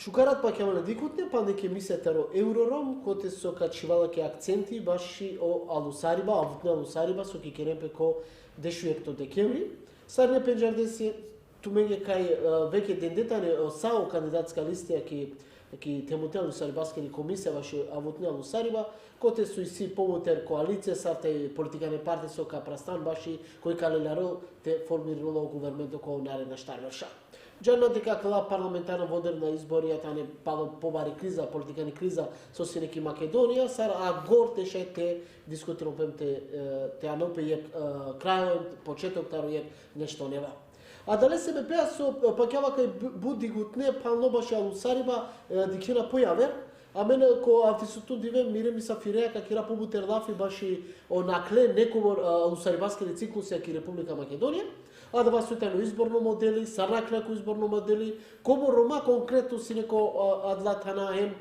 Шукарат пакјавале дикутне, па неке мисетаро Еврором, коте со качивалаке акценти баши о алусариба, авутне алусариба, со кикерепе ко дешуекто декември. Сарне пенџардеси, тумење кај веќе дендетане САО кандидатска листија ки темутел алусарибаскери комисија баши авутне алусариба, коте су и си помутер коалиција сарте политикане партии со капрастан баши кој калеларо те формирало гуверменто ко наредна штарверша. Джанна дека кала парламентарна водерна изборија тане побари криза, политикани криза со синеки Македонија, сар гор теше те дискутирам те анопе јек крајот, почеток таро јек нешто нева. А дале се бепеа со пакјава кај буди гутне пално баш алусариба дикина појавер, а мене ко автисутун диве мире ми сафиреа какира побутер лафи баши онакле некомор алусарибаски циклуси ки Република Македонија. А да вас сутено изборно модели, сарнаклако изборно модели, кому Рома конкретно си неко адлатана хем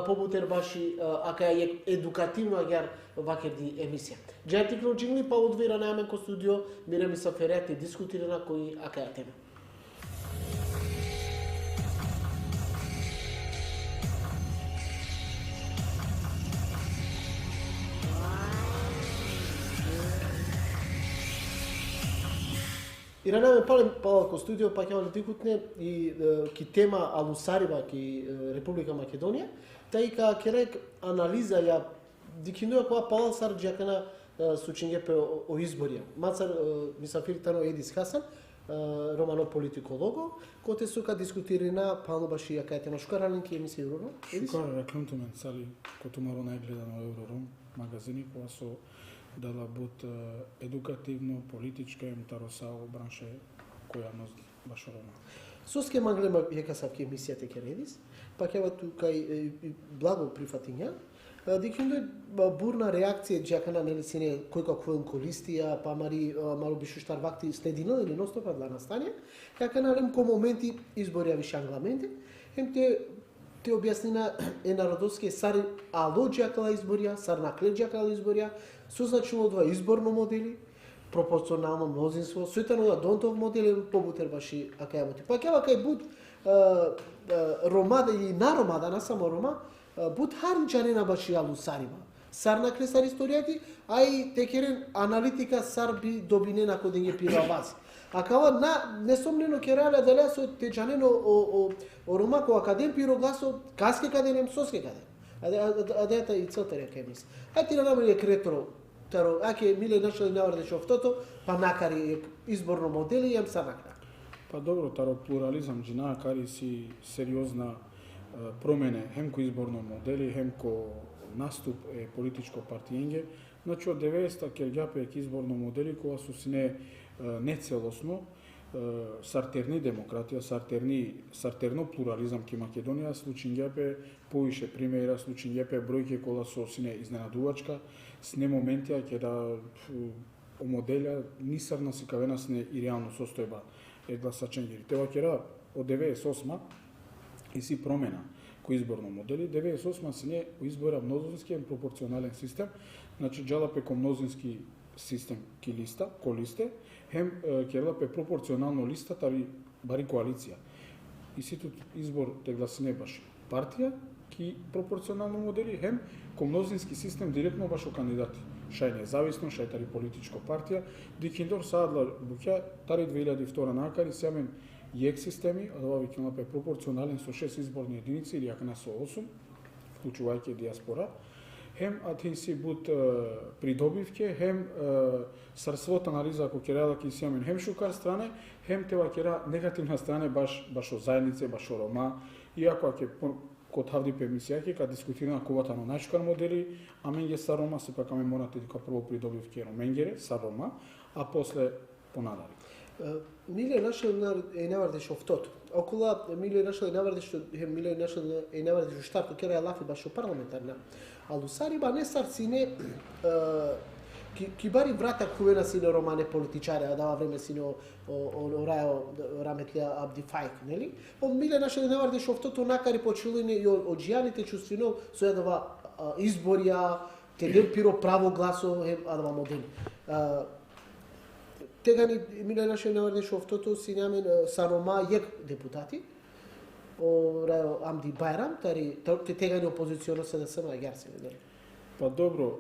побутер баши ака е едукативно агар вакерди емисија. Джајтикно джингли па одвира на амен ко студио, мире ми сафиреа дискутирана кои ака е тема. И ранаме палем ко студио па ќе дикутне и ки тема алусариба ки Република Македонија, тај ка керек анализа ја дикинуа која палал сар джакана сучингепе о изборија. Мацар мисафиртано Едис Хасан, романо политиколого, коте сука дискутирина пално баши ја кајте на шукарален ки емисија Еврором. Шукар рекламтумен цали кото маро најгледано Еврором магазини која со дала бут едукативно, политичка им таросао бранше која нос баш Рома. Соске маглема јека савки емисијата ке редис, па ќе ту кај благо прифатиња, дикинде бурна реакција джакана нели сине кој како колистија, па мари мало бишу штар вакти следино или ностопа для настане, како налем ко моменти изборија више англаменти, ем те објаснина народовски сари ало джакала изборија, сар накле джакала изборија, созначило два изборно модели, пропорционално мнозинство, суетано да донтов модели побутер баши акајамоти. Па кева кај буд Ромада или на Ромада, на само Рома, буд харнчанена баши алусариба. Сар накле сар историјати, а и текерен аналитика сар би добинена кој денге пира бази. А кава на несомнено ке реале дале со течанено о Рома ко академ пиро гласо каске каденем соске каден. Адета и целта река емис. Ајте на намери кретро, таро, аке миле нашли наврде шофтото, па накари изборно модели јам са накара. Па добро, таро плурализам джина кари си сериозна промене хем ко изборно модели, хем ко наступ е политичко партијенге. Значи од 90-та ке ѓапе изборно модели која су сине нецелосно, сартерни демократија, сартерно плурализам ки Македонија, случињапе повише примера, случињапе бројке кола со сине изненадувачка, сне моментија ке да омоделја ни сарна си кавена сне и реално состојба е гласачењери. Тева кера од 98 и си промена кој изборно модели, 98 сине избора мнозински пропорционален систем, значи джалапе ко мнозински систем ки листа, ко листе, хем керлапе пропорционално листа, тари бари коалиција. И ситут избор те гласине баш партија, ки пропорционално модели, хем ко мнозински систем директно баш о кандидати. Шај независно, шај тари политичко партија, дикиндор саадла буќа, тари 2002 накари, семен јек системи, а ова викинапе пропорционален со 6 изборни единици или јакна со 8, вклучувајќи диаспора, хем атин си буд придобивке, хем сарсвот анализа ако керела ки си хем шукар стране, хем тева кера негативна стране баш о заеднице, баш о Рома, иако аке код хавдипе емисијаки, кад дискутирана ковата на најшукар модели, а менге са Рома, сепак аме морате дека прво придобивке менгере, са Рома, а после понадари. Миле нашел е наварде шофтото. Окола миле нашел е наварде што миле нашел е наварде што штарто кера лафи баш парламентарна. Алусариба не сарцине ки бари врата кувена сине романе политичари, а дава време сине орајо раметлија Абди Фајк, нели? Миле нашел е наварде шофтото накари почулини и од џијаните чувствино со едава изборија, те пиро право гласо, адава модели. Тега ни миле наше наврде шофтото си нямен са Рома јек депутати, ora Amdi Байрам, те тегани опозиционно СДС-ма агерси. Па добро,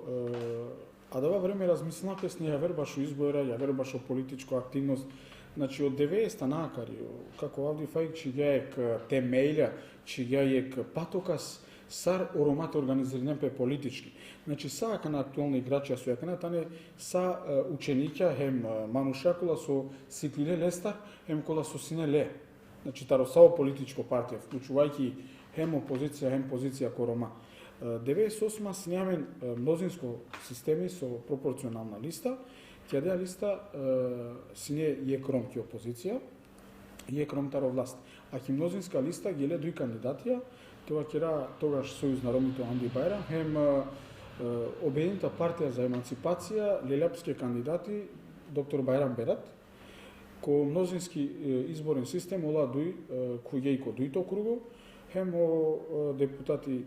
а дава време размислена песни ја вербаш избора, ја вербаш политичка активност. Значи од 90-та накари, како Авди Фајк че ја ек темелја, че ја ек патокас, сар оромат организиран пе политички. Значи са на актуални играчи со јакана тане са учениќа хем манушакула со сиклиле леста, хем кола со сине ле. Значи таро само политичко партија, вклучувајќи хем опозиција, хем позиција корома. 98 снимамен мнозинско системи со пропорционална листа, кјадеа листа сине е кромки опозиција и е кромтаро власт. А ки мнозинска листа геле дуи кандидатија, тоа кера тогаш Сојуз на ромите Амди Байрам, хем Обединета партија за емансипација, лелјапски кандидати доктор Байрам Берат, ко мнозински изборен систем ола дуи кој ко дуито округо, хем депутати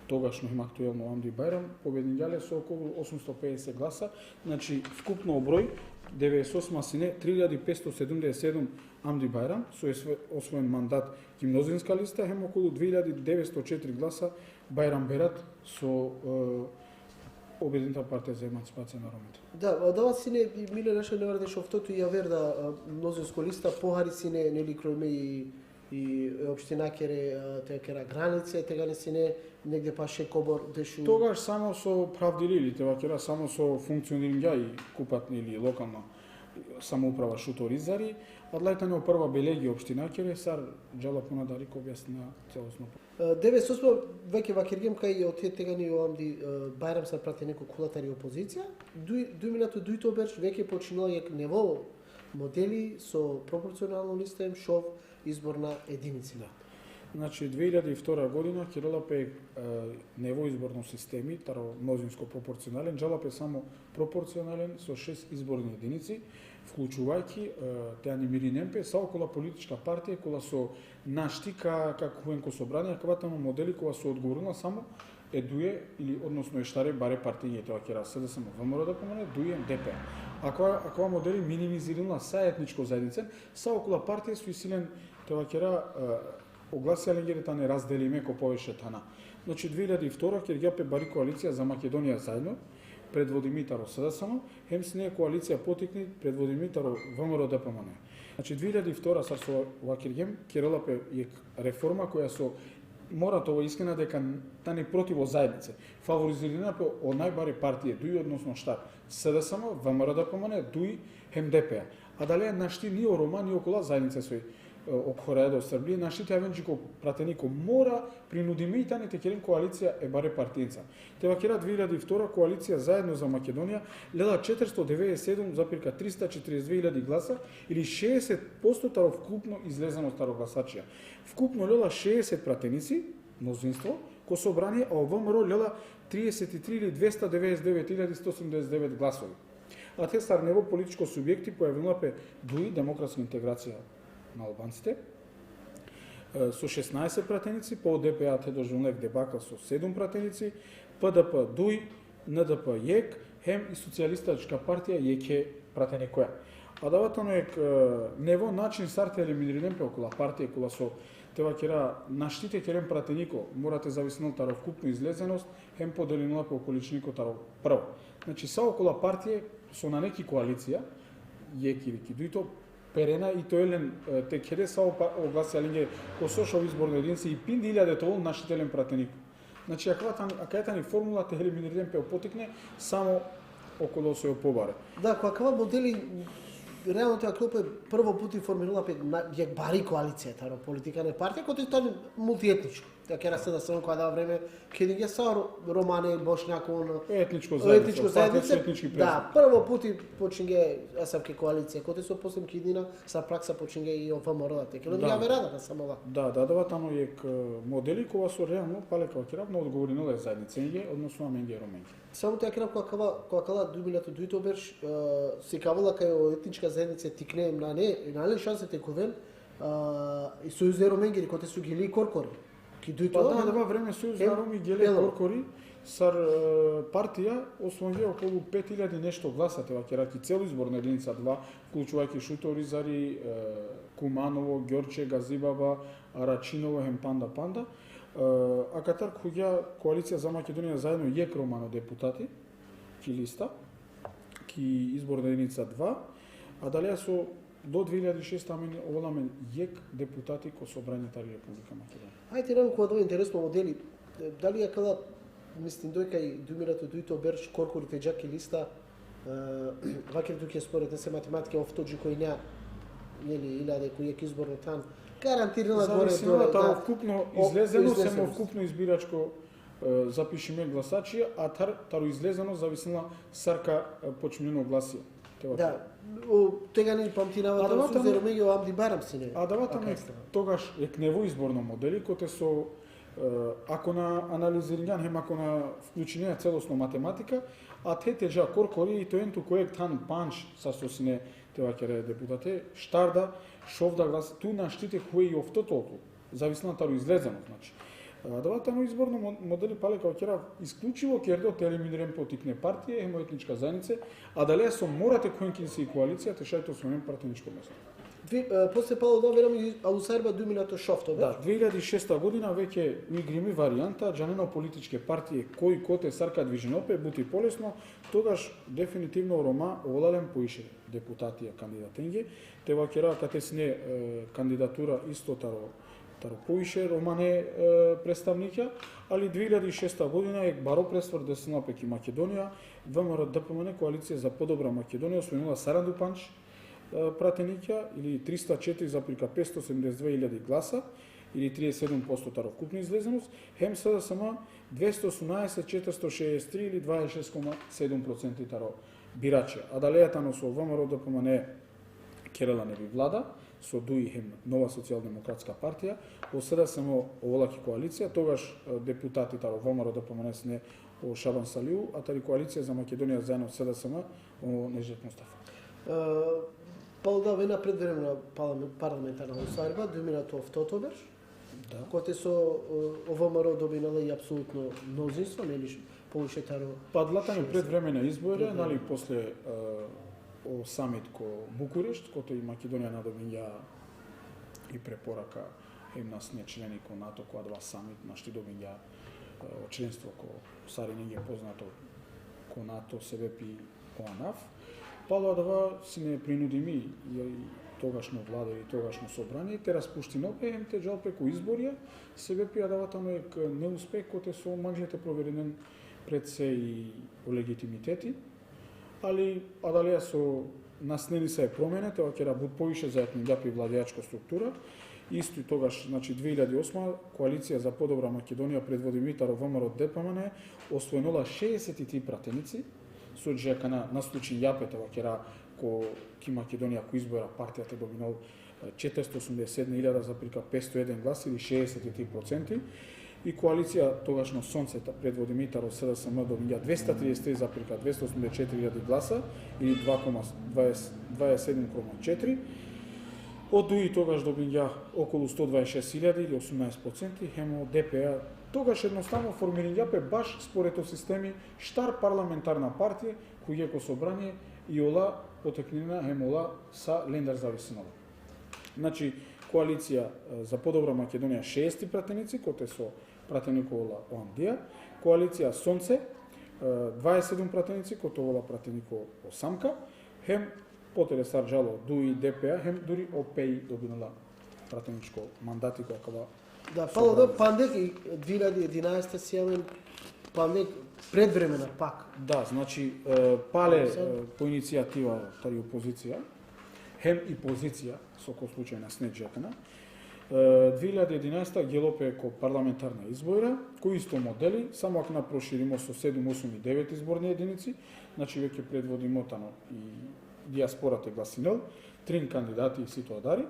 тогашно им актуелно Амди Байрам победиле со околу 850 гласа, значи вкупно број 98 сине 3577 Амди Байрам со освоен мандат ки мнозинска листа, хем околу 2904 гласа Байрам Берат со Обединета партија за емансипација на ромите. Да, дава сине миле наше неварде шофтото ја верда мнозинско листа похари сине нели кроме и општина кере те кера граница, тега не сине негде паше кобор дешу. Тогаш само со правдили или тега кера само со функционирање и купат или локална самоуправа шуторизари, адлајтане прва белеги општина кере сар джала понадари ко објасна целосно. 98 веќе вакиргем кај од тегани Амди Байрам сар прати неко кулатари опозиција, дуиминато дуито берш веќе починала јак нево модели со пропорционално листа шов изборна единицина. Значи 2002 година Кирилапе нево изборно системи, таро мнозинско пропорционален, джалапе само пропорционален со 6 изборни единици, вклучувајќи те анимиринемпе са околу политичка партија која со наштика како военко собрание, кватано модели која со одговорна само дуе или односно штаре баре партије тоа ќе расе да само ВМРО да помине дуе ДП. Ако модели минимизирана са етничко заедницен, са околу партија со силен тоа ќе огласија легерите не разделиме ко повеќе тана. Значи 2002 ќе гјапе бари коалиција за Македонија заедно, предводи Митаро СДСМ, хем с неја коалиција потикни предводи Митаро ВМРО ДПМН. Значи 2002 сар со Вакиргем Кирилапе е реформа која со мора тоа искрена дека тани противо заеднице. Фаворизирана по од најбаре партија дуи односно штат СДСМ, ВМРО ДПМН, дуи хем ДП. А дале нашти ни Рома ни окола заедница сој окхореа до Србија, нашите авенџико пратенико мора принудиме и таните керен коалиција е баре партијца. Тева кера 2002 коалиција заедно за Македонија лела 497,342.000 гласа или 60% таро вкупно излезено старо гласачија. Вкупно лела 60 пратеници, мнозинство, ко собрание, а ВМРО лела 33.299.189 гласови. А те стар нево политичко субјекти појавилапе дуи демократска интеграција на албанците со 16 пратеници, по ДПА те доживнек дебакла со 7 пратеници, ПДП дуи, НДП јек, хем и социјалистичка партија јеќе пратени која. А даватано е нево начин старте елиминиран пе околу партија кола со тева кера наштите керен пратенико морате зависно таро вкупно излезеност, хем поделено по количнико таро прво. Значи са околу партија со на неки коалиција јеки вики дуито перена и тоелен те кере са огласјалинге ко сошов изборни единици и пин 1000 тол наштителен пратеник. Значи акајата ни формула те елиминиран пе потекне само околу се побаре. Да, каква модели реално тоа клуб е прво пат формирала ја бари коалиција таро политика на партија кој е мултиетничко. Тоа ќе расе да се која дава време ќе ги са романе бошњакон етничко заедница. Да, прво пати починге СФК коалиција кој со после кидина са пракса починге и ВМРО да теке. Но ја верада на самова. Да, таму е модели која со реално палека ќе на одговорено заедница односно менге роменки. Само тоа крав кога дујмилето дуито берш се кавала кај етничка заедница тикне на не шансите ковен и сојуз роменги кои се ги ли коркори. Па да, во време Сојуз на Роми геле коркори сар партија освојува околу 5000 нешто гласа, тева ќе раки цел изборна единица 2, вклучувајќи Шутори, Зари, Куманово, Ѓорче, Газибаба, Арачиново, Панда. А катар куѓа коалиција за Македонија заедно јек романо депутати, ки листа, ки изборна единица 2, а далее со до 2006 оволамен јек депутати ко собрањето Република Македонија. Ајде нам кога тоа интересно модели, дали ја када мислим дојка и думирато дуито берш коркорите джаки листа, ваќе тук е според се математика офтоџи кој не нели илјаде кој е изборно тан гарантирана горе доле да вкупно излезено само вкупно избирачко запишиме гласачи, а таро излезено зависела сарка почнено гласија. Да, тега не памтинава да се зеромеги амди барам си не. А давата ме тогаш е кнево изборно модели коте со ако на анализирање хем ако на вклучење целосно математика, а те тежа коркори и тоенту кој тан панч са сосине тева кере депутате штарда шовда глас ту на штите кој и офтотолку зависно таро излезено значи. Давата на изборно модели пале како кера исклучиво кердо те елиминирам потикне партија, емотничка заедница, а дале со морате коинкинси коалиција те шајто со мен партиничко место. После пало да верам и Алусарба думинато шофто, да, 2006 година веќе уигрими варијанта джанено политичке партии кои коте сарка движенопе бути полесно, тогаш дефинитивно Рома оволалем поише депутатија кандидатенги, те вакера кате сне кандидатура исто таро поише Рома не представника, али 2006 година е баро пресвор деснопеки Македонија, ВМРО ДПМН коалиција за подобра Македонија освоила Саранду Панч пратеника или 304,572.000 гласа или 37% таро вкупна излезеност, хем СДСМ 218.463 или 26,7% таро бирачи. А далејата но со ВМРО ДПМН керела не би влада, со ДУИ хем Нова социјалдемократска партија, во СДСМ оволаки коалиција, тогаш депутати таро ВМРО ДПМН сне о Шабан Салиу, а тари коалиција за Македонија заедно со СДСМ о Нежет Мустафа. Да вена предвремена парламентарна усарба, думинато офтотобер, да. Коте со ВМРО доминала и апсолутно мнозинство, нели повише таро. Падлата на предвремена избори, нали после о самит ко Букурешт, кото и Македонија надобија и препорака им нас не члени ко НАТО, која два самит, нашти добија членство ко Сари не е познато ко НАТО, СВП, ОАНАФ. Пало да си не принудими и тогашно влада и тогашно собрание, те распуштино ем те жал преку изборија, себе пијадаватано е неуспех коте со маглите проверенен пред се и легитимитети, али адалеја со наснени се е промене, тоа ќе работи поише заедно ѓапи владеачка структура. Исто и тогаш, значи 2008 коалиција за подобра Македонија предводи Митаро ВМРО ДПМН освојнала 63 пратеници, со джека на случај Јапета вакера ко ки Македонија ко избора партијата добинал 481.501 глас или 63%, и коалиција тогашно Сонцета предводи Митаро СДСМ добија 233.284.000 гласа или 27,4%. Од ДУИ тогаш добија околу 126.000 или 18%, хемо ДПА тогаш едноставно формирањапе баш според системи штар парламентарна партија кој е ко собрание и ола потекнина хемола са лендар зависинова. Значи коалиција за подобра Македонија 6 пратеници коте со пратеникола ОАНДИА, коалиција Сонце 27 пратеници коте ола пратенико Осамка, хем потере сарджало ДУИ ДПА, хем дури ОПЕИ добинала пратеничко мандати која да, пало да пандек и 2011 сијавен пандек предвремена пак. Да, значи пале по иницијатива тари опозиција, хем и позиција со кој случај на Снеджекана. 2011 гелопе ко парламентарна избора, кои исто модели, само ако на проширимо со 7, 8 и 9 изборни единици, значи веќе предводи мотано и диаспората гласинел, 3 кандидати и ситуадари.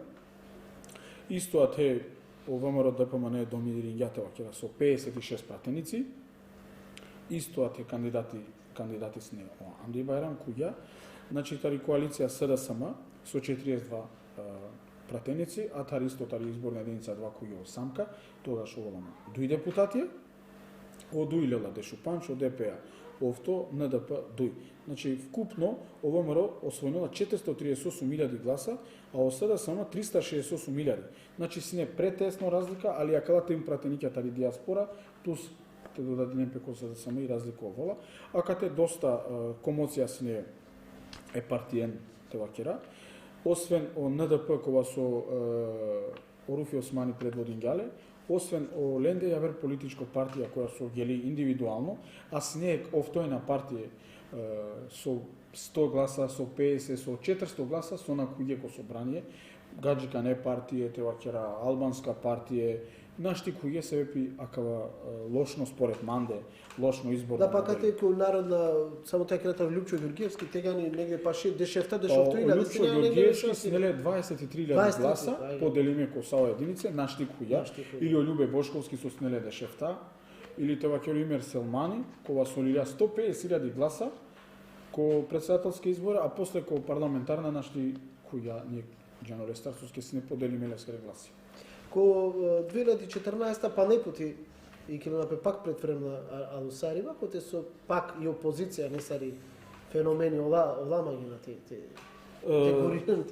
Исто а те о ВМРО ДПМН доминирањата вакера со 56 пратеници. Исто а те кандидати сне Анди Бајрам Куѓа, значи тари коалиција СДСМ со 42 пратеници, а тари исто тари изборна единица 2 кој е Самка, тогаш оволам дуи депутати. од УИЛ Дешупанч, од ДПА, овто НДП дуј. Значи, вкупно ОВМР освојнала 438.000 гласа, а осада само 368.000. Значи, си не претесно разлика, али акалата им пратеникјата или диаспора, плюс те додаденем пеко за да само и разлика овола, а кате доста комоција си не е партиен телакера, освен о НДП кога со Оруфи Османи предводин Гале, освен о Ленде Јавер политичко партија која со гели индивидуално, а си не е овтојна партија со 100 гласа, со 50, со 400 гласа, со на куѓе ко собрание, Гаджика не партија, телакера албанска партија, нашти куѓе се вепи акава лошно според Манде, лошно избор. Да, па кате ко народна, само тај кратар Лјупчо Ѓорѓиевски, тега ни негде паше дешефта, дешефтуила, да Лјупчо Ѓорѓиевски снеле 23.000 гласа, поделиме ко САО единице, нашти куѓа, или о Љубе Бошковски со снеле дешефта, или Тевакер Имер Селмани, кога солилја 150.000 гласа, ко председателски избори, а после ко парламентарна нашти куѓа, ние Джано Старсовски си не поделиме лескаре гласи. Ко 2014 па непути и Килонапе пак предфремна Алусарива, коте со пак и опозиција не сари феномени оламање на те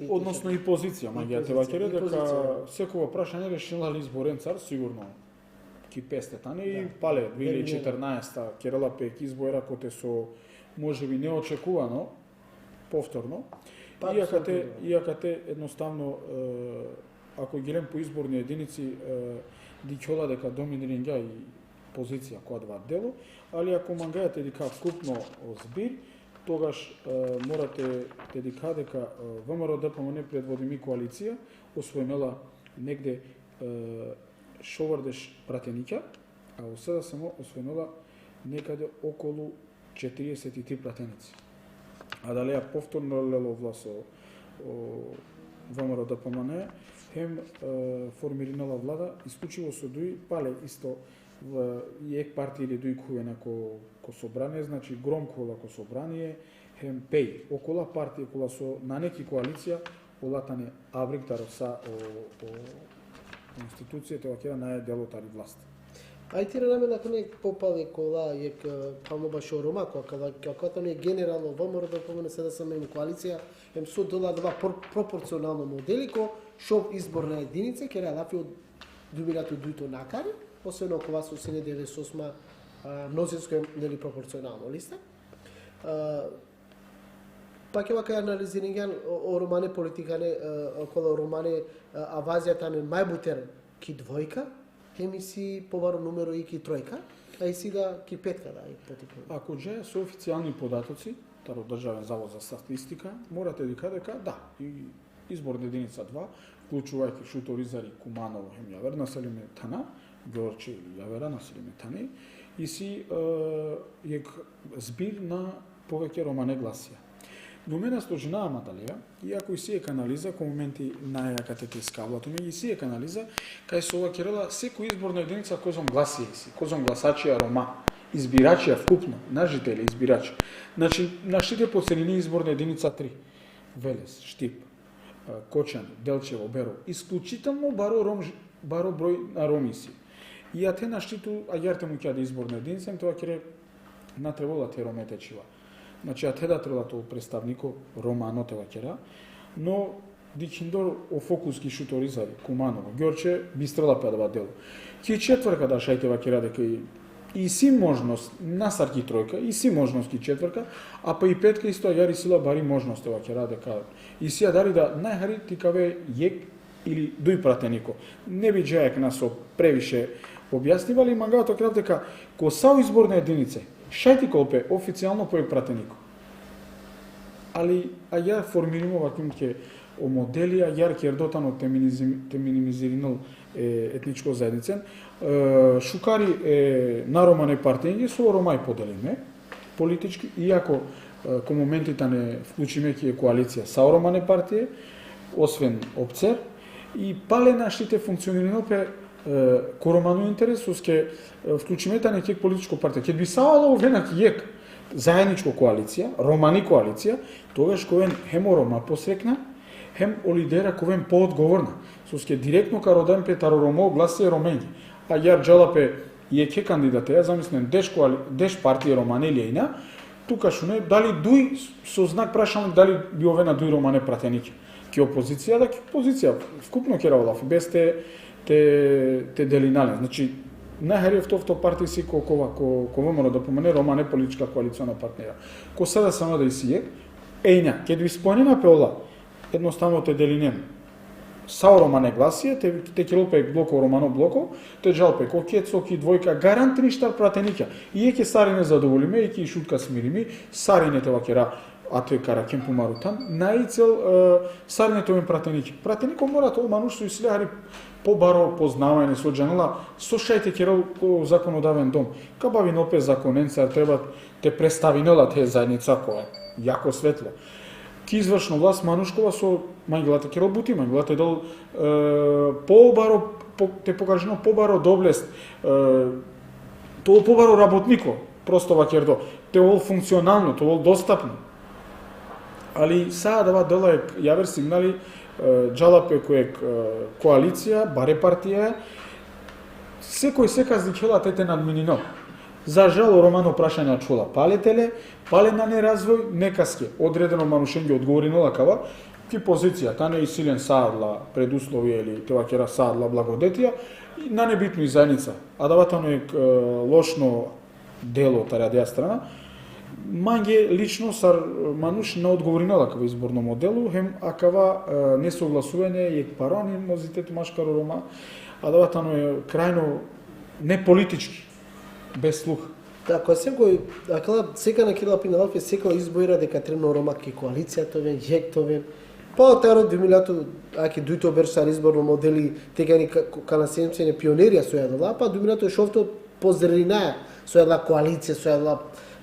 односно и позиција, маѓа Тевакер дека секој прашање решила ли изборен цар, сигурно ки песте тане и пале 2014 Керала Пек избора коте со можеби неочекувано повторно, иака те едноставно ако гелем по изборни единици дикјола дека доминиринга и позиција која два дело, али ако мангајате дека вкупно збир, тогаш морате дека ВМРО ДПМН предводими коалиција освојнела негде шовардеш пратениќа, а во сега само освојнела некаде околу 43 пратеници. А дали ја повторно лело власо ВМРО ДПМН, хем формиринала влада, исклучиво со дуи, пале исто и ек партија или дуи кујена ко собрание, значи громко ко собрание, хем пеј, окола партија, кола со на неки коалиција, олатане Аврик Тароса о институцијата, вакера нај делотари власт. Ајтира намена кане попали кола ек пално башо Ромако, како не генерално ВМРО ДПМН се да сме им коалиција, ем со дела два пропорционално модели ко шов изборна единица, ке лафи од думирато дуито накари, освен окова со 98 мнозинско нели пропорционално листа. Пак вака анализирање о романе политикане около романе авазијата на мајбутер ки двојка, хеми си поваро номеро и ки тројка, а и сега ки петка да и потикно. Ако же со официјални податоци, таро Државен завод за статистика, морате дека да, и изборна единица 2, вклучувајќи Шуторизари, Куманово, хем Јавер, населиме Тана, Ѓорче или Јавера, населиме Тани, и си ек збир на повеќе романе гласија. Но мене сложина Амадалија, иако и си е канализа, ко моменти најакате те скаблато ми, и си е канализа, кај со ова Керела, секој изборна единица козом гласија си, козом гласачија рома, избирачија вкупно, на жители избирачи. Значи, нашите поценини изборна единица 3, Велес, Штип, Кочан, Делчево, Беро, исклучително баро број на ромиси. И а те наштиту, а јарте му ќе да изборна единица, тоа ќе натребала те ромете чива. Значи, а те да треба тоа представнико Романо Телакера, но Дикиндор о фокус ки Шуторизари, Куманово, Ѓорче, бистрела педава дело. Ки четврка да шајте вакера дека и си можност, насар ки тројка, и си можност ки четврка, а па и петка исто јари сила бари можност вакера дека и си ја дари да најхари тикаве јек или дуј пратенико. Не би джајак нас превише објаснивали, мангаото крав дека ко сао изборна единице, шајти колпе официјално појек пратенико. Али, а ја формиримо ваким ке о модели, а јар ке ердотано те минимизиринал етничко заедницен. Шукари на романе партији со ромај поделиме, политички, иако ко моментите не вклучиме ке коалиција са романе партији, освен опцер, и пале наштите функционирано пе ко роману интерес, ке вклучимета неке политичко партија. Ке би саало овена ек заедничко коалиција, романи коалиција, тогаш ковен хемо рома посрекна, хем о лидера ковен поодговорна. Соске директно ка роден пе таро ромо гласија ромењи. А јар джалапе и е ке кандидатеја, замислен деш партија Романе Лејна, тука шуне дали дуј со знак прашалник дали би овена дуј Романе пратеник ке опозиција, да ке опозиција вкупно ке равлаф без те делинале. Значи најхариев товто партија си ко ВМРО да помене Романе политичка коалициона партнера. Ко сега само да си ејна, ке ви спомнена пеола, едноставно те делинем. Сао Романе гласија, те келопе блоко Романо блоко, те жалпе ко кецо, ки двојка, гарантни штар пратеника. И еке сарине задоволиме, еке и шутка смирими, сарине те вакера, а тој кара кемпу марутан, најцел сарине тој пратеники. Пратенико мора тоа мануш со ислегари побаро познавање со джанела, слушајте керол законодавен дом. Кабави опе законенцар треба те представинела те заедница која јако светло. Ки извршно власт Манушкова со мајглата ке работи, мајглата дел побаро те покажено побаро доблест, тоа побаро работнико, просто вакердо, те ол функционално, тоа ол достапно. Али сега дава дела јавер сигнали джалапе кој коалиција, баре партија, секој секас дикела тете надминино. За жал Романо прашања чула палетеле, палена не развој, некаске одредено манушенје одговори на лакава, ки позиција, та не е силен саадла предусловија или тева кера саадла благодетија, на небитно и заедница. А даватано е лошно дело та радија страна, манге лично сар мануш не одговори на лакава изборно моделу, хем акава несогласување е паро анимозитет машкаро Рома, а даватано е крајно неполитички, без слух. Ако секој, акала сека на кила пиналф е секој избоира дека требно Рома ке коалицијатовен, жектовен, па таро 2000 аки дуито берсар изборно модели тегани кана семцене пионерија со јадала, па 2000 шовто поздравина со јадла коалиција, со јадла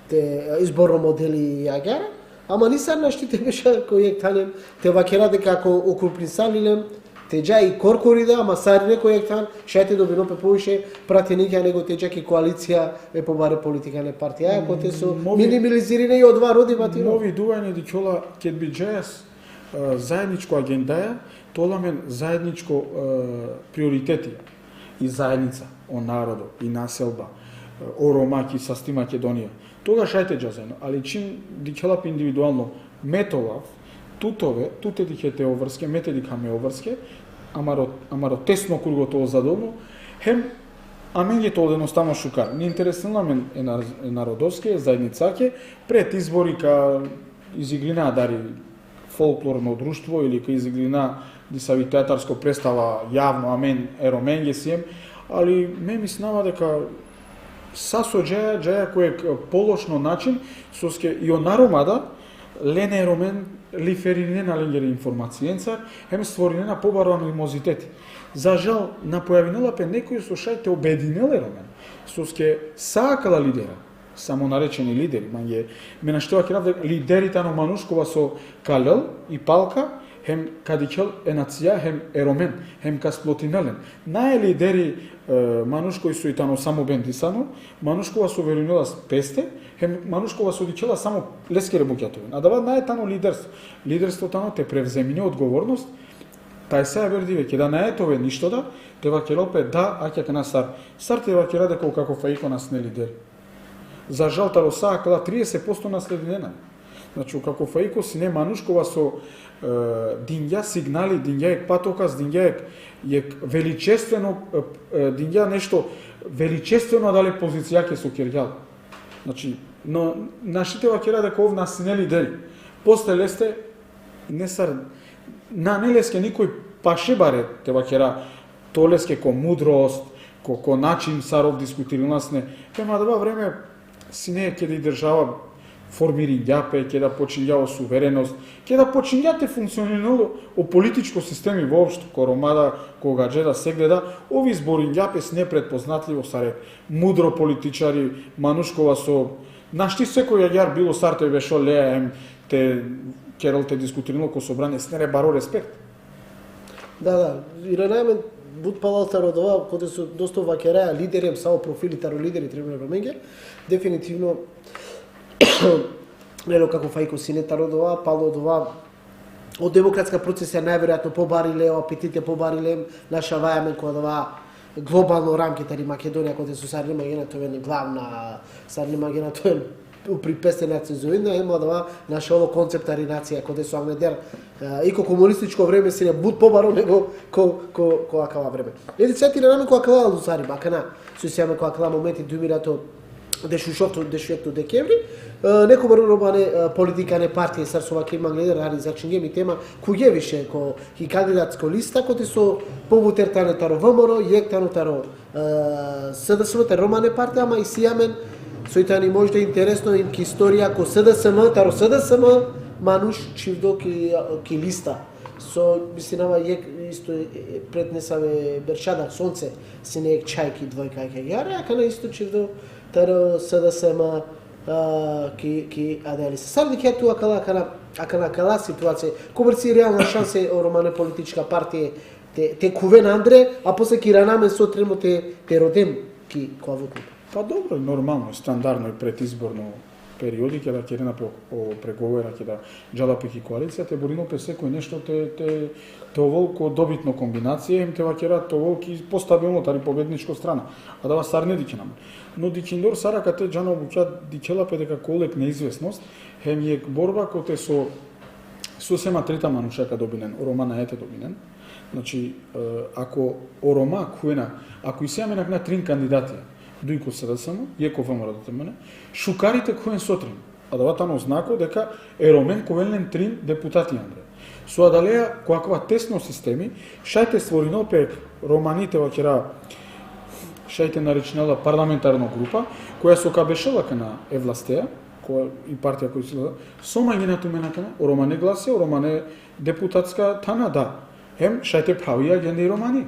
те изборно модели јагара, ама ни сар наштите беше кој танем те вакера дека ако окрупни салилем теџа и коркорида, ама сари некој ектан, шајте добино пе повише пратеника него теџа ки коалиција е побаре политика не партија, ако те со минимализиране и од два роди батино. Мови дуање дикола ке би джес заедничко агендаја, толамен заедничко приоритети и заедница о народо и населба, о Ромаки со сти Македонија. Тога шајте джазено, али чим дикелап индивидуално метолав, туте дихете оврске, мете дикаме оврске, амаро тесно кругото озадолно, хем аменје тоа едноставно шукар. Не интересно мен е народовске, заедницаке, пред избори ка изиглина дари фолклорно друштво или ка изиглина дисави театарско представа јавно, амен, ероменге сием, али ме мислава дека сасо джаја кој полошно начин, соске и онаромада, лене ромен лиферине на ленгери информацијенца, хем створинена побаро анимозитети. За жал, на појавинела пе некој слушајте обединеле ромен, соске саакала лидера, само наречени лидери, манје ме наштева ке равде лидерите на Манушкова со Калел и Палка, хем кадикел е нација, хем еромен, хем касплотинелен. Нај лидери Манушко и со итано само бендисано, Манушкова со верунила песте, хем Манушкова со дичела само лескере букјатовен. А дава нај тано лидерство. Лидерство тано те превземине одговорност, тај се верди веќе да наетове ништо да, те вакелопе да, аќа кана сар. Сар те вакера дека како фаико нас не лидери. За жал таро саакала 30% наслединена. Значи, како фаико си не Манушкова со динѓа сигнали, динѓа ек патоказ, динѓа ек величествено, динѓа нешто величествено дали позиција ке со Кирѓал. Значи, но нашите вакера дека ов нас не лидери. После лесте, не сар, на не леске никој паше баре те вакера, то леске ко мудрост, ко начин саров дискутирал нас не. Пема да време си не ке да држава формири ѓапе, ке да почињао сувереност, ке да почињате функционирало о политичко системи воопшто, ко Ромада, кога джеда се гледа, ови збори ѓапе с непредпознатливо саре, мудро политичари, Манушкова со нашти секој јар било сарте бешо леем, те керол те дискутирало ко собрание, снере баро респект. Да, и ранајмен буд палалтаро дова, коде со доста вакераја лидерем, само профили таро лидери требна роменге, дефинитивно нело како фајко синетаро дова, пало дова, од демократска процесија најверојатно побариле, апетите побариле, наша вајамен која дова глобално рамките на Македонија, кога се сарнима генато е главна, сарнима генато е припесте нацизоидна, има да наша ово концептари нација, кога се Агнедер, и ко комунистичко време се не буд побаро него ко акала време. Еди сети на нами ко акала лусари, бакана, се сеаме ко акала моменти думирато дешујето декември, неко романе политика не партија Сарсова ке Магледер ради зачингеми тема куѓе више ко ки кандидатско листа коте со повутер таро ВМРО, јектано таро СДСМ романе партија, ама и сијамен сојтани можда интересно им ки историја ко СДСМ таро СДСМ мануш чивдо ки листа. Со мислинава исто преднесаве бершада сонце сине чајки двојка ке јаре, ака на исто чивдо таро СДСМ ки адели се сарди ке ту акала ситуација кобрци реална шансе о романе политичка партија те кувен Андре, а после ки ранаме сотремо те родем ки коавутни. Па добро, нормално, стандардно и предизборно периоди ќе да керена по преговора ќе да джалапеки коалицијата борино пе секој нешто те оволко добитно комбинација им те вакера оволки постабилно тари победничко страна, а да сар не дикенам. Но дикиндор сара кате джано буќа дикела пе дека колек неизвестност хем е борба коте со сема трета манушака добинен, Романа ете добинен. Значи ако Орома куена, ако и сеаме на трин кандидати дујко СДСМ, јеко ВМРО да мене, шукарите коен сотрин, а даватано знако дека еромен ковелен трин депутати Андре. Со адалеја коаква тесно системи, шајте створино пе романите вакера шајте наречнала парламентарна група, која со кабешала на евластеја, која и партија која се сома ги натумена кана, романе гласија, романе депутатска тана да. Хем шајте прави агенда и романи.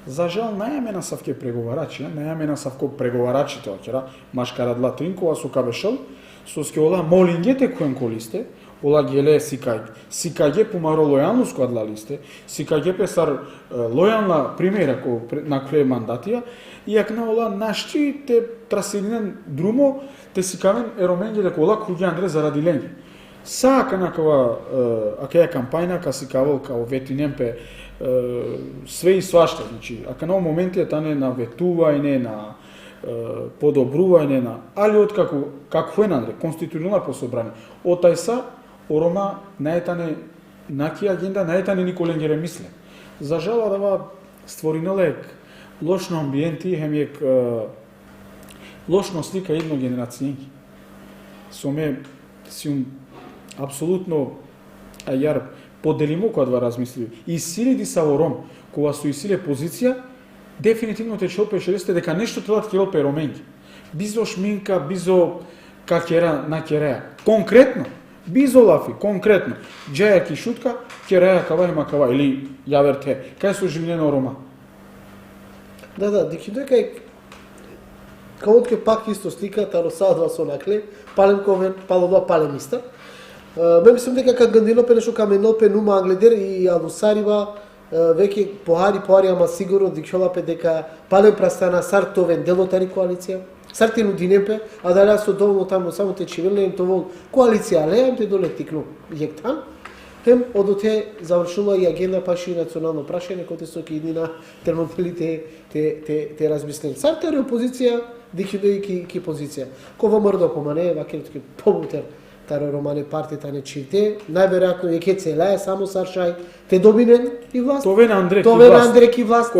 За жал, најаме на савке преговарачи, најаме на савко преговарачите, окера, машкарадла Тринкова со кабешал, со ске ола молингете коен колисте, ола геле сикаге помаро лојалност која длалисте, сикаге песар лојална примера на кој мандатија, и ако на ола нашти те траселинен друмо, те сикавен еромен геле кола куѓе Андре заради ленги. Сака на кава акеја кампајна ка сикавал као ветинемпе све и свашта, значи, ака на моменти е тане на ветување, на подобрување на, али од како е Андре, конституционална пособрание. Од тај са, Орома наетане наки агенда, наетане николен гере мисле. За жала дава створинелек лошно амбиенти, хемјек лошно слика едно генерацијенки. Соме си апсолутно јар поделимо кога два размисли. И сили са ором, кога со силе позиција, дефинитивно те челпе шелесте дека нешто треба да келпе роменки. Бизо шминка, бизо какера на кереја. Конкретно, бизо лафи, конкретно. Джеја ки шутка, кереја кава има кава, или јаверте, кај со живнено рома. Да, дики дека каотке пак исто слика, таро садва со накле, палем ковен, палодва палем иста. Ме мислам дека кога гандино пенешо камено пенума Агледер и Алусарива веќе поари, ама сигурно дикшола пе дека палем прастана сартовен делотари коалиција, сарти нудинемпе, а дали со доволно таму само те чивелне им тоа коалиција, леам те доле тикну јектан. Хем одоте завршува и агенда паши национално прашање кој со киднина термотелите те размислени. Сартари опозиција, дикидои ки позиција. Кова мрдо помане, вакелтки побутер таро романе партијата не чите, најверојатно е ке целаја само саршај те добинен и власт. Товен Андре ки власт.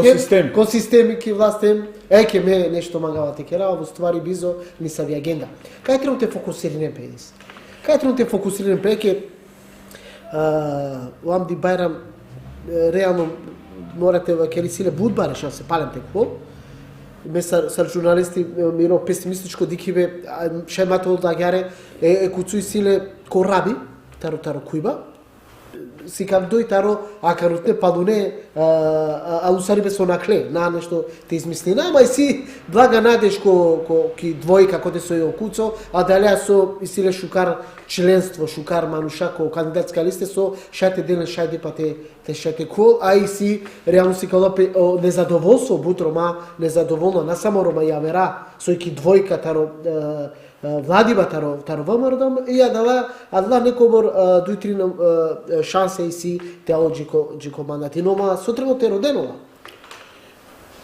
Ко системи ки власт ке ме нешто магава те кера, во ствари бизо ни сави агенда. Кај требам те фокусиране педис? Кај требам те фокусиране преке Ламди Бајрам реално морате кери силе будбаре шансе палем те кол. Ме сар журналисти миро песимистичко дикибе шемато да гјаре куцуи силе кораби таро кујба си кав дој таро акарутне падуне алусарибе со накле на нешто те измислина, ама и си блага надеж ки двојка коде со ја куцо, а далеа со и силе шукар членство, шукар мануша ко кандидатска листа со шајте делен шајде па те шајте кол, а и си реално си калопе незадоволство бутрома, незадоволно на само рома јавера со ки двојка таро владива таро ВМРО и адала некобор дујтрин шансе и си те джико мандати, но сутрино те роденова.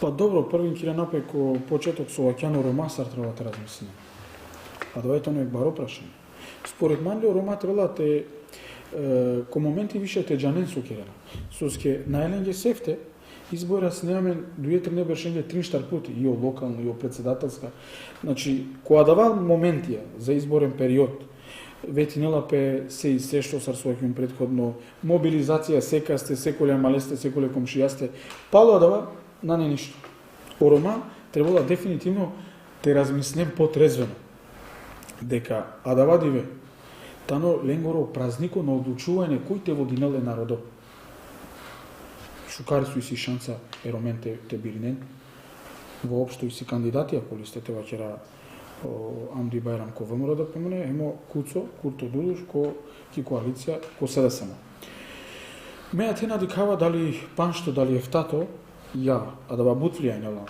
Па добро, првин ќе напе ко почеток со Лаќано Рома сар треба да размислиме. А давајте оно баро прашање. Според мене Рома треба те ко моменти више те џанен со керена. Соске најленге сефте избора снеме дује-три не бершенје тринштар пути, и о локално, и о председателска. Значи, кога дава моментија за изборен период, ветинела пе се што сар својќум предходно, мобилизација, секасте, секоле малесте, секоле комшијасте, пало дава на не ништо. О Рома требала дефинитивно те размислем потрезвено. Дека Адава Диве, тано ленгоро празнико на одлучување кој те водинеле народо. Шукари су и си шанса еромен те биринен. Воопшто и си кандидати, ако ли сте те вакера Амди Байрам ко ВМРО да помене, емо Куцо, Курто Дудуш, ко ки коалиција, ко СДСМ. Меја те надикава дали паншто, дали ефтато, ја, а да ба бутлија нела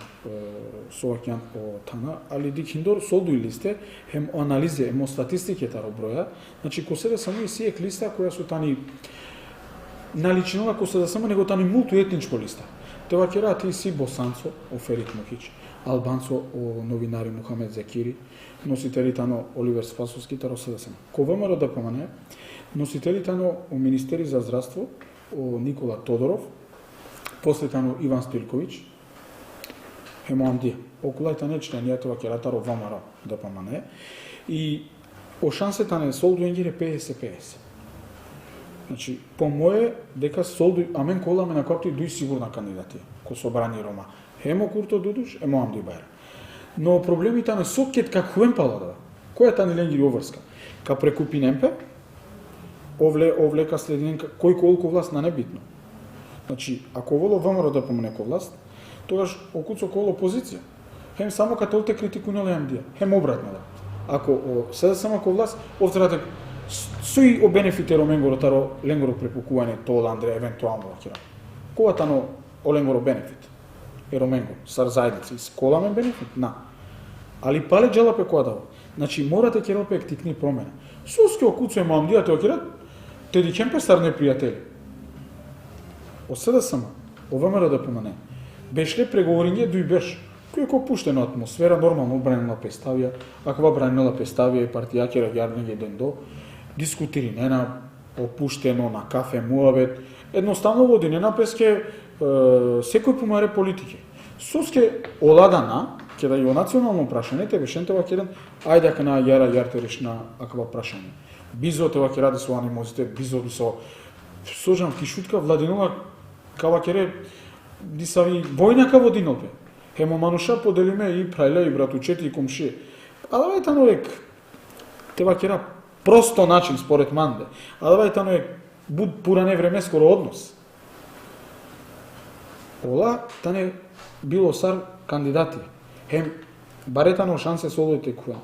совакјан о тана, али дикиндор солду и листе, хем о анализе, емо статистике таро броја, значи ко СДСМ и сиек листа која су тани наличинала ко СДСМ, него тани мултуетничко листа. Те вакера ти си босанцо, о Ферит Мухич, албанцо, о новинари Мухамед Зекири, носители тано Оливер Спасовски, таро СДСМ. Ко ВМРО да помане, носители тано о Министери за здравство, о Никола Тодоров, после тано Иван Стилковиќ, хемо Амдија. Околај тане членија вакера таро ВМРО да помане. И о шансе тане солду енгире 50-50. Значи, по моје, дека солду, амен коламе на кој дуј сигурна кандидатија, ко собрани Рома. Емо Курто Дудуш, емо Амди Байрам. Но проблемите на сокет как хуен паладава. Која тани ленгири оврска? Ка прекупинемпе, овлека слединен, кој колку власт на небитно. Значи, ако воло ВМРО да помне ко власт, тогаш окуцо коло опозиција. Хем само като те критикунеле Амдија, хем обратно да. Ако СДСМ ко власт, овтрате суи о бенефите роменгоро таро ленгоро препукување тоа Андре евентуално вакира. Кога тано о ленгоро бенефит? Ероменго, сар заедници, сколамен бенефит, на. Али пале джелапе која дава. Значи, морате кералпе ектикни промена. Соске окуцуе Амдија, те окерат, те дикемпе стар непријатели. О СДСМ, о ВМРО да помане, бешле преговориње дуј беш, кој ко пуштена атмосфера, нормално бранила представија, ако бранила представија и партија ке раѓарнење ден до, дискутири нена, опуштено на кафе, муавет, едноставно води нена песке, секој помаре политики. Соске оладана, ке да и о национално прашање, те бешен това керен, ајде ака на јара јарте решна аква прашање. Бизо това ке ради со анимозитет, бизо со сожам кишутка владинова кава кере дисави војнака водинопе. Хемо мануша поделиме и прајле и братучети и комшие. А давај тано ек тева кера просто начин според манде. А давај тано ек буд пуране време скоро однос. Ола тане било сар кандидати. Хем баретано шансе солуите куа.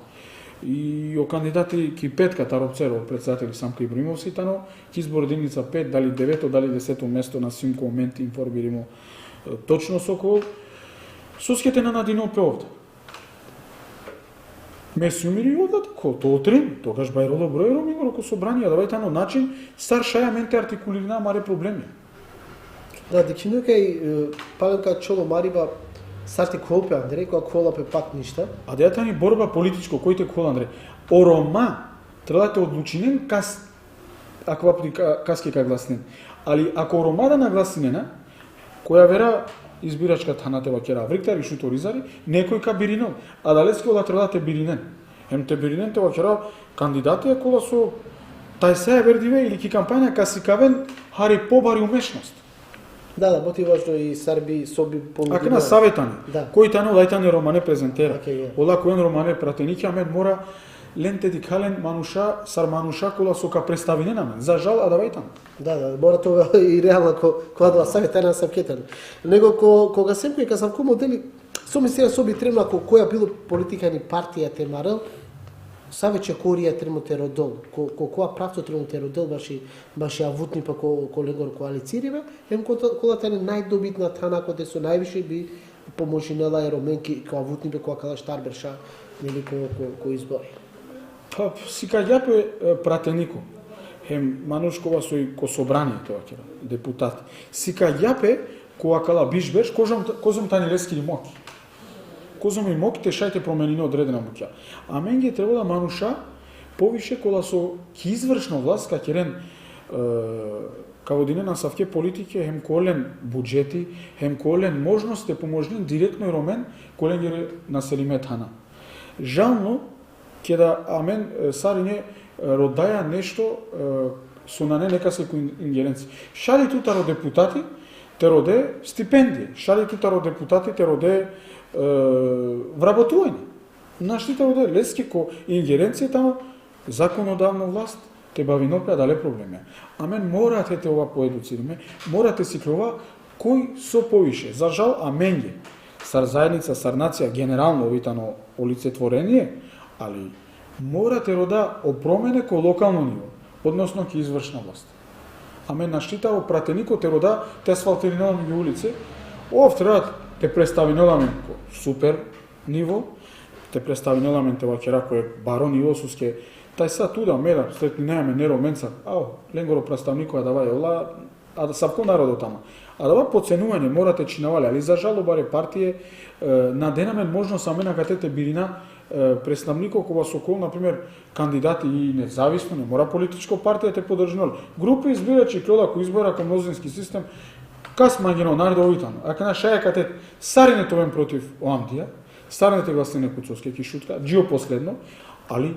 И о кандидати ки петка таропцеро председатели Самка Ибримовски тано, ки избор единица 5, дали 9, дали 10 место на сим коменти информиримо точно сокол. Соскете на надинопе овде. Меси умири овде тако, то отрим, тогаш бајроло бројро ми го собрание, давај тано начин, стар шаја менте артикулирна маре проблеми. Да, дикинука и паленка чоло Мариба, сарти колпе Андре, која колапе пак ништа. А дејата ни борба политичко, кој те кола Андре? О Рома, треба да те одлучинен каски ка гласнен. Али ако Рома да нагласинена, која вера избирачка танатева кера вриктари, шуторизари, некој ка биринел, а далески ола треба да те биринен. Ем те биринен тева кера кандидати кола со тај се вердиве или ки кампања ка си кавен хари побари умешност. Да, боти важно и Сарби соби понудува. Ака на саветани. Да. Кој тано лајтане Романе презентера. Okay, Ола коен Романе пратеники, амен мора ленте дикален мануша, сар мануша кола со ка представине на мен. За жал, а давај там. Да, мора тоа и реално кога дава саветана на савкетан. Него кога секој ка сам модели, со мислија соби требно ако која било политика ни партија те марел, савече корија требно те родол. Која правто требно те родол баши авутни па колегор коалицириве, ем кола тане најдобитна тана коде со највише би поможинела ероменки која авутни бе која кала штарберша нели ко избори. Па сика јапе пратенико. Хем манушкова со и ко собрание тоа кера депутати. Сика јапе кога кала биш беш, козом тани лески и моки. Козом и моки те шајте променино одредена муќа. А мен ги треба да мануша повише кола со ки извршна власт, ка керен као динена савке политике, хем колен буџети, хем колен можност те поможнин директно и ромен, колен ги населиме тана. Жално, ке да амен сарине родаја нешто со на не нека се ингеренци. Шали тутаро депутати, те роде стипендија. Шали тутаро депутати, те роде вработување. Нашите роде лески ко ингеренција тамо, законодавна власт, те бави нопреа дале проблеми. Амен морате те ова поедуцириме, морате си крова кој со повише. За жал, амен ги. Сар заедница, сар нација, генерално овитано олицетворение, али морате рода опромене ко локално ниво, односно ке извршна власт. Амен наштитаво пратеникот те рода, те асфалтиринала ги улице, ов треба те представинеламе ко супер ниво, те представинеламе те вакера кој баро ниво суске, тај са туда мера, след неаме неро менца, ленгоро представникоја да ваја ола, а да савко народот тама. А да подценување морате чинавале, али за жало баре партие наденамен можност амена катете бирина представникот кога со кол, например, кандидати и независно, не мора политичко партија те подржнали. Групи избирачи клода кој избора кон мнозински систем, кас мангено народовитано. Ака на шаја катет сарине товен против Оамдија, сарине гласине Куцовски ки шутка, џио последно, али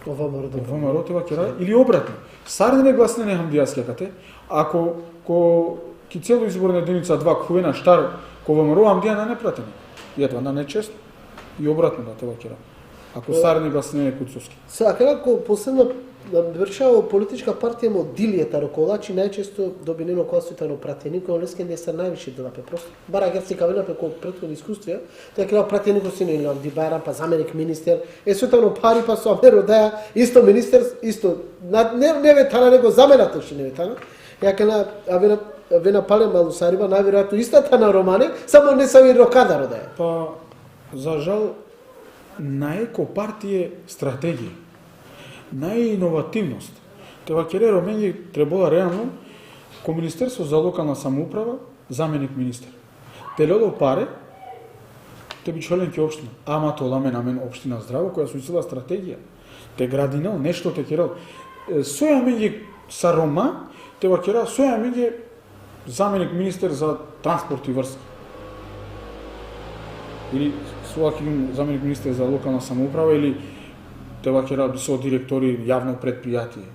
ова мора да кера или обратно. Сарине гласине Хамдијаски кате, ако ки цело изборна единица 2 хувена штар кога морува Амдија не пратени. И ето на нечест и обратно да тебе кера. Ако сарине гласине Куцовски. Сега како последно вршава политичка партија мо дилијата роколачи најчесто добинено класитано пратеникот леске не се највише делапе просто. Бара ги се кавена преку претходни искуства, така кога пратеникот си не Ди Байрам па заменик министер, сотано пари па со амеро да исто министер, исто не ветана него замената што не ветана. Јака на Вена Палем Алусариба најверојатно истата на Романе, само не са ви рокада родаја. Па за жал најко партија стратегија, најиновативност. Тева кере Ромени требала реално ко Министерство за локална самоуправа, заменик министер. Телело паре, те би чоленки општина, ама толамен амен општина здраво, која со усила стратегија, те градинал, нешто те керал. Соја менги са Рома, тева кера, соја менги заменик министер за транспорт и врски. Или заменик министер за локална самоуправа, или тева кера со директори јавно предпријатие.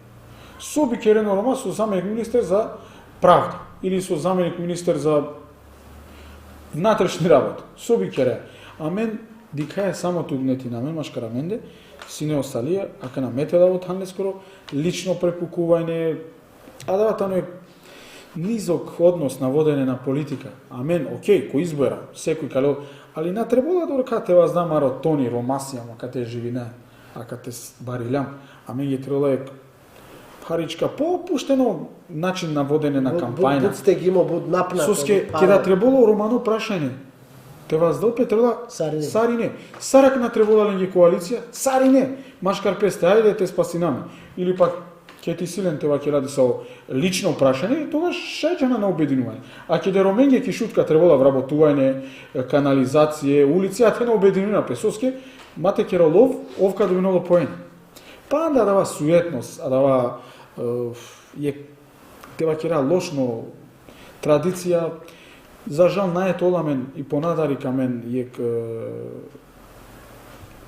Со би керено Рома со заменик министер за правда, или со заменик министер за внатрешни работи. Со би кере. А мен дика е само тугнети на мен машкараменде, сине осталија, ака на метеда во танле скоро, лично препукување, а да тано е низок однос на водење на политика. А мен, окей, кој избора, секој кале, али на требала да кате вас знам Тони, Ромасија, кате живина, а кате барилјам, а мен ги требала е харичка по-опуштено начин на водење на кампања. Буд сте ги има, буд напнато. Соске, ке да требало Романо прашање. Те вас дълпе требала Сарине. Сарак на требала ленги коалиција, Сарине. Машкар песте, ајде те спасинаме. Или пак ке ти силен тева ке ради со лично прашање, тогаш шајќана на обединување. А ке де Роменге ке шутка требала вработување, канализација, улици, а те на обединување песоске, мате ке ролов, овка добинало поен. Па да дава суетност, а дава тева ке лошно традиција. За жал најтоламен и понадари камен јек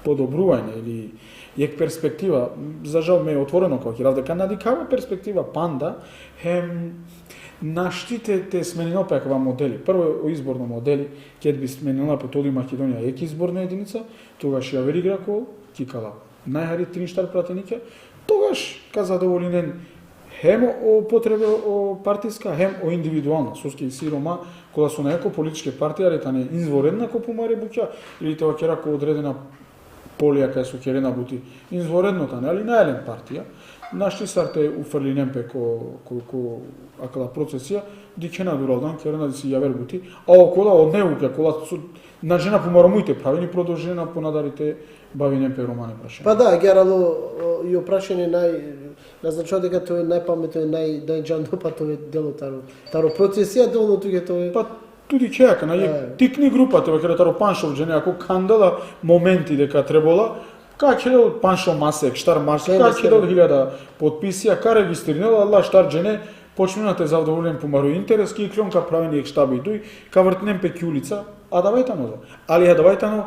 подобрување или јек перспектива, за жал ме е отворено кога ќе дека надикава перспектива панда, хем наштите те сменено пеква модели. Прво изборно модели, ќе би сменила по толи Македонија ек изборна единица, тогаш ја вери Гракол, кикала најхари тринштар пратенике, тогаш ка задоволинен хем о потреба о партиска, хем о индивидуална. Соске и сирома, кога со некој политичке партија, ретане инзворедна ко помаре буќа, или тева кера ко одредена полија кај со керена бути инзворедно тане, али најелен партија, нашти сарте уфрлинен ко акала процесија, дикена дуралдан, керена да си јавер бути, а окола од неуке, кола на жена помарамујте правени продолжена понадарите бавинен пе Романе прашање. Па да, герало и опрашање назначува дека тоа е најпаметно и најџандо па тоа е дело таро процесија долу туѓе тоа е. Па туди чека, тикни групата веќе таро Паншов джене ако кандала моменти дека требала, как е Паншов масек, штар масек, как е 1000 подписија, ка регистрирала, алла штар джене почнувате задоволен помаро интерес, ки клонка правени штаби дуј, ка вртнем пеки улица, а давајтано. Али давајтано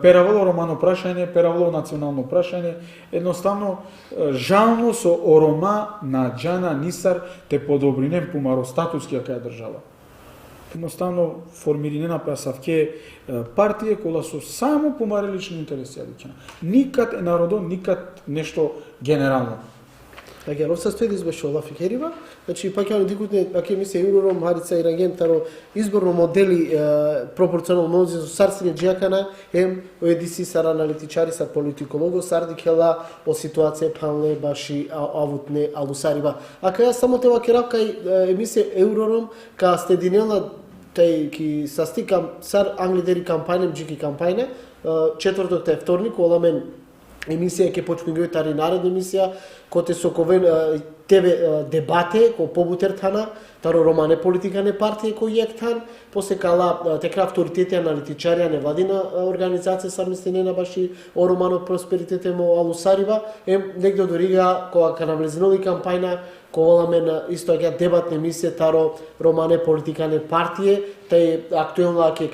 перавало романо прашање, перавало национално прашање, едноставно жално со орома на Џана Нисар те подобринем помаро статуски кај држава. Едноставно формиринена пасавке партија кола со само помаре лични интереси адична. Никад е народо, никад нешто генерално. Така, ов состои да избеше Олаф и Керива, значи паќе дикутне, ако ми се Еврором, Харица и Рагентаро, изборно модели пропорционално мози со сарсине джакана, оедиси сар аналитичари, сар политиколого, сар дикела о ситуација панле баши авутне алусариба. Ако ја само тева керав кај емисија Еврором, ка стединела тај ки састикам сар англидери кампања, джики кампања, четврток тај вторник, оламен емисија ќе почне ги тари наредна емисија, коте соковен тебе дебате ко побутертана, таро романе политика не партија кој ектан, после кала текра авторитети аналитичари невладина организација самистинена баши о романо просперитете мо алусариба, негде дорига кога канавлезинови кампања коламен исто ја дебатна емисија таро романе политика не партија, тај актуелна ке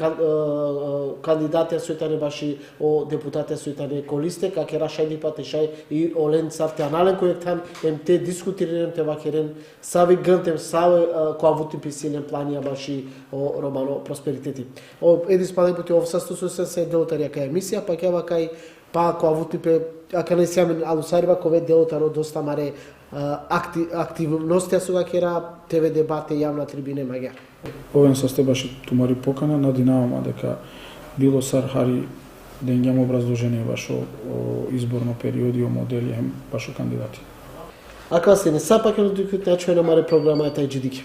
кандидатија сојтане баши о депутатија сојтане колисте, како рашајди патешај и олен царте анален кој тан те дискутирен те вакерен сави грнтем сави која вути писилен планија баши о романо просперитети. Еди спален пути ов састусу се делотарија кај емисија, па ќе вакај па која вути пе ака не сјамен алусариба кове делотаро доста маре активностија со вакера ТВ дебате јавна трибина маѓа. Овен состебаше тумари покана, надинавама дека било сар хари да им образложение вашо изборно периоди, о модели, вашо кандидати. Ако се не сапаке, докато не чуе на маре програма е тај джидики.